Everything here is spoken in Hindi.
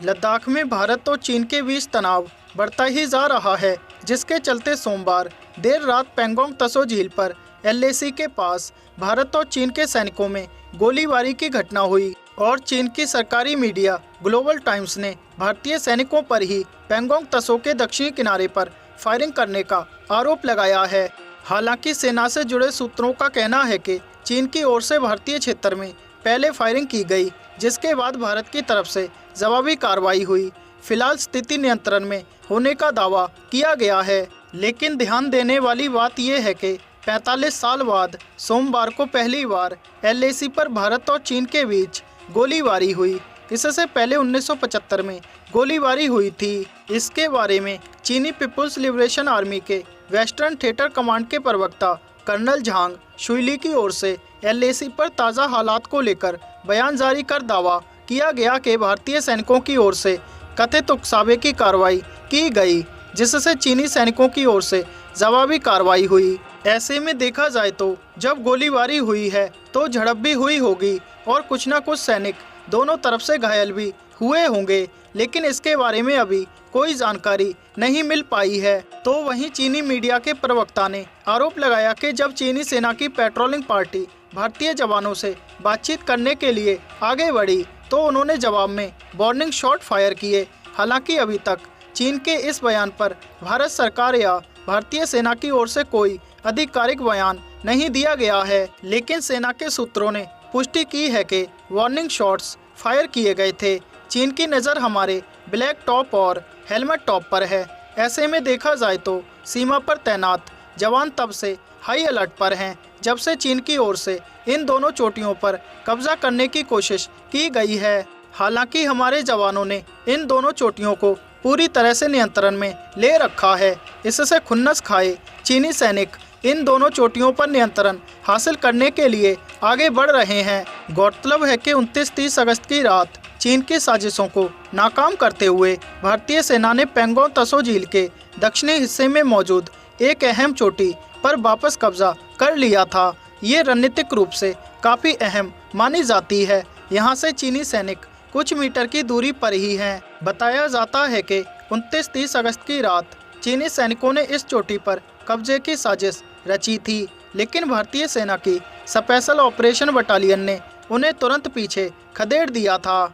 लद्दाख में भारत और चीन के बीच तनाव बढ़ता ही जा रहा है, जिसके चलते सोमवार देर रात पैंगोंग तसो झील पर LAC के पास भारत और चीन के सैनिकों में गोलीबारी की घटना हुई और चीन की सरकारी मीडिया ग्लोबल टाइम्स ने भारतीय सैनिकों पर ही पैंगोंग तसो के दक्षिणी किनारे पर फायरिंग करने का आरोप लगाया है। हालांकि सेना से जुड़े सूत्रों का कहना है कि चीन की ओर से भारतीय क्षेत्र में पहले फायरिंग की गई, जिसके बाद भारत की तरफ से जवाबी कार्रवाई हुई। फिलहाल स्थिति नियंत्रण में होने का दावा किया गया है, लेकिन ध्यान देने वाली बात यह है कि 45 साल बाद सोमवार को पहली बार LAC पर भारत और चीन के बीच गोलीबारी हुई। इससे पहले 1975 में गोलीबारी हुई थी। इसके बारे में चीनी पीपुल्स लिबरेशन आर्मी के वेस्टर्न थिएटर कमांड के प्रवक्ता कर्नल झांग शुइली की ओर से LAC पर ताज़ा हालात को लेकर बयान जारी कर दावा किया गया कि भारतीय सैनिकों की ओर से कथित उकसावे की कार्रवाई की गई, जिससे चीनी सैनिकों की ओर से जवाबी कार्रवाई हुई। ऐसे में देखा जाए तो जब गोलीबारी हुई है तो झड़प भी हुई होगी और कुछ न कुछ सैनिक दोनों तरफ से घायल भी हुए होंगे, लेकिन इसके बारे में अभी कोई जानकारी नहीं मिल पाई है। तो वहीं चीनी मीडिया के प्रवक्ता ने आरोप लगाया कि जब चीनी सेना की पेट्रोलिंग पार्टी भारतीय जवानों से बातचीत करने के लिए आगे बढ़ी तो उन्होंने जवाब में वार्निंग शॉट फायर किए। हालांकि अभी तक चीन के इस बयान पर भारत सरकार या भारतीय सेना की ओर से कोई आधिकारिक बयान नहीं दिया गया है, लेकिन सेना के सूत्रों ने पुष्टि की है कि वार्निंग शॉट्स फायर किए गए थे। चीन की नज़र हमारे ब्लैक टॉप और हेलमेट टॉप पर है। ऐसे में देखा जाए तो सीमा पर तैनात जवान तब से हाई अलर्ट पर हैं जब से चीन की ओर से इन दोनों चोटियों पर कब्जा करने की कोशिश की गई है। हालांकि हमारे जवानों ने इन दोनों चोटियों को पूरी तरह से नियंत्रण में ले रखा है। इससे खुन्नस खाए चीनी सैनिक इन दोनों चोटियों पर नियंत्रण हासिल करने के लिए आगे बढ़ रहे हैं। गौरतलब है कि 29-30 अगस्त की रात चीन की साजिशों को नाकाम करते हुए भारतीय सेना ने पैंगोंग तसो झील के दक्षिणी हिस्से में मौजूद एक अहम चोटी पर वापस कब्जा कर लिया था। ये रणनीतिक रूप से काफ़ी अहम मानी जाती है। यहाँ से चीनी सैनिक कुछ मीटर की दूरी पर ही हैं। बताया जाता है कि 29-30 अगस्त की रात चीनी सैनिकों ने इस चोटी पर कब्जे की साजिश रची थी, लेकिन भारतीय सेना की स्पेशल ऑपरेशन बटालियन ने उन्हें तुरंत पीछे खदेड़ दिया था।